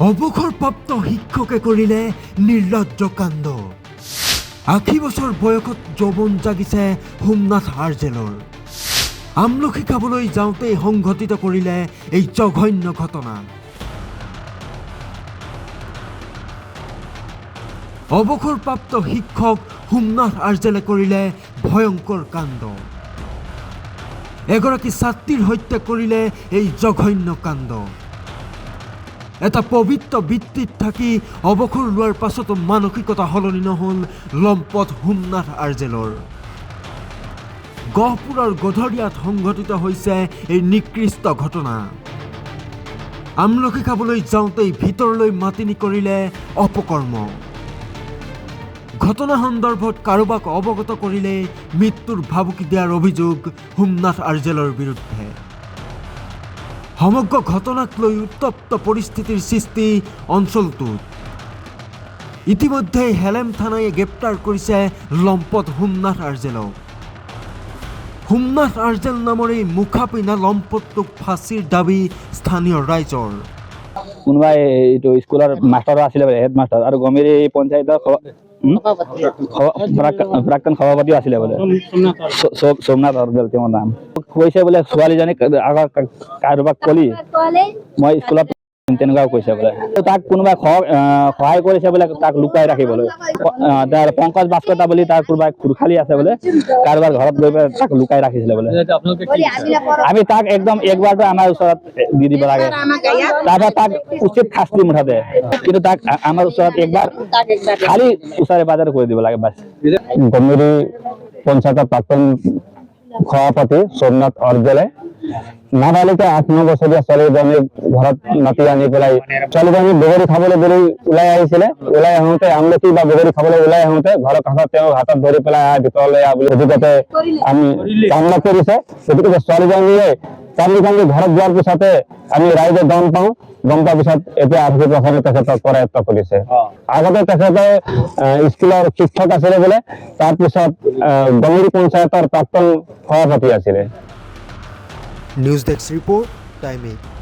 অৱসৰপ্ৰাপ্ত শিক্ষকে কৰিলে নিৰ্লজ্জ কাণ্ড। ৮০ বছৰ বয়সত যৌৱন জাগিছে সোমনাথ আৰ্জেলৰ। আমলখি খাবলৈ যাওঁতেই সংঘটিত কৰিলে এই জঘন্য ঘটনা। অৱসৰপ্ৰাপ্ত শিক্ষক সোমনাথ আৰ্জেলে কৰিলে ভয়ংকৰ কাণ্ড। এগৰাকী ছাত্ৰীৰ হত্যা কৰিলে এই জঘন্য কাণ্ড। এটা পবিত্ৰ বৃত্তিত থাকি অৱসৰ লোৱাৰ পাছতো মানসিকতা সলনি নহ'ল লম্পট সোমনাথ আৰ্জেলৰ। গহপুৰৰ গধৰিয়াত সংঘটিত হৈছে এই নিকৃষ্ট ঘটনা। আমলখি খাবলৈ যাওঁতেই ভিতৰলৈ মাতিনি কৰিলে অপকৰ্ম। ঘটনা সন্দৰ্ভত কাৰোবাক অৱগত কৰিলে মৃত্যুৰ ভাবুকি দিয়াৰ অভিযোগ সোমনাথ আৰ্জেলৰ বিৰুদ্ধে। সমগ্ৰ ঘটনাক লৈ উত্তপ্ত পৰিস্থিতিৰ সৃষ্টি অঞ্চলটোত। ইতিমধ্যে হেলেম থানাই গ্ৰেপ্তাৰ কৰিছে লম্পট সোমনাথ আৰ্জেলক। সোমনাথ আৰ্জেল নামৰ এই মুখা পিন্ধা লম্পটটোক ফাঁচীৰ দাবী স্থানীয় ৰাইজৰ। কোনোবাই এইটো স্কুলৰ মাষ্টাৰ আছিলে বোলে, হেড মাষ্টাৰ, আৰু গমেৰী পঞ্চায়তৰ প্ৰাক্তন সভাপতিও আছিলে বোলে, সোমনাথ আৰ্জেল তেওঁৰ নাম। কৈছে বোলে ছোৱালীজনীক কাৰোবাক কলি মই স্কুলত, তেনেকুৱাও কৈছে বোলে। তাক কোনোবাই সহায় কৰিছে বোলে তাক লুকাই ৰাখিবলৈ। তাৰ পংকজ বাস্কতা বুলি তাৰ কোনোবাই খুৰখালি আছে বোলে, কাৰোবাৰ ঘৰত গৈ পেলাই তাক লুকাই ৰাখিছিলে বোলে। আমি তাক একদম একবাৰটো আমাৰ ওচৰত দি দিব লাগে, তাৰপৰা তাক উচিত শাস্তি মুঠাতে, কিন্তু তাক আমাৰ ওচৰত একবাৰ খালি ওচৰে পাজৰে কৰি দিব লাগে বাছ। গমেৰী পঞ্চায়তৰ প্ৰাক্তন সভাপতি সোমনাথ আৰ্জেলে নাবালিকা ৮-৯ বছৰীয়া ছোৱালীজনীক ঘৰত মাতি আনি পেলাই ছোৱালীজনী বগৰী খাবলৈ বুলি ওলাই আহিছিলে। ওলাই আহোঁতে আমলখি বা বগৰী খাবলৈ ওলাই আহোঁতে ঘৰৰ কাষত তেওঁ হাতত ধৰি পেলাই ভিতৰলৈ বুলি অভিজ্ঞতে আমি কামনা কৰিছে। গতিকে ছোৱালীজনীয়ে কান্দি কান্দি ঘৰত যোৱাৰ পিছতে আমি ৰাইজে গম পোৱাৰ পিছত এতিয়া আৰক্ষী প্ৰশাসনে তেখেতক কৰায়ত্ব কৰিছে। আগতে তেখেতে স্কুলৰ শিক্ষক আছিলে বোলে, তাৰপিছত গমেৰী পঞ্চায়তৰ প্ৰাক্তন সভাপতি আছিলে। News desk report time 8।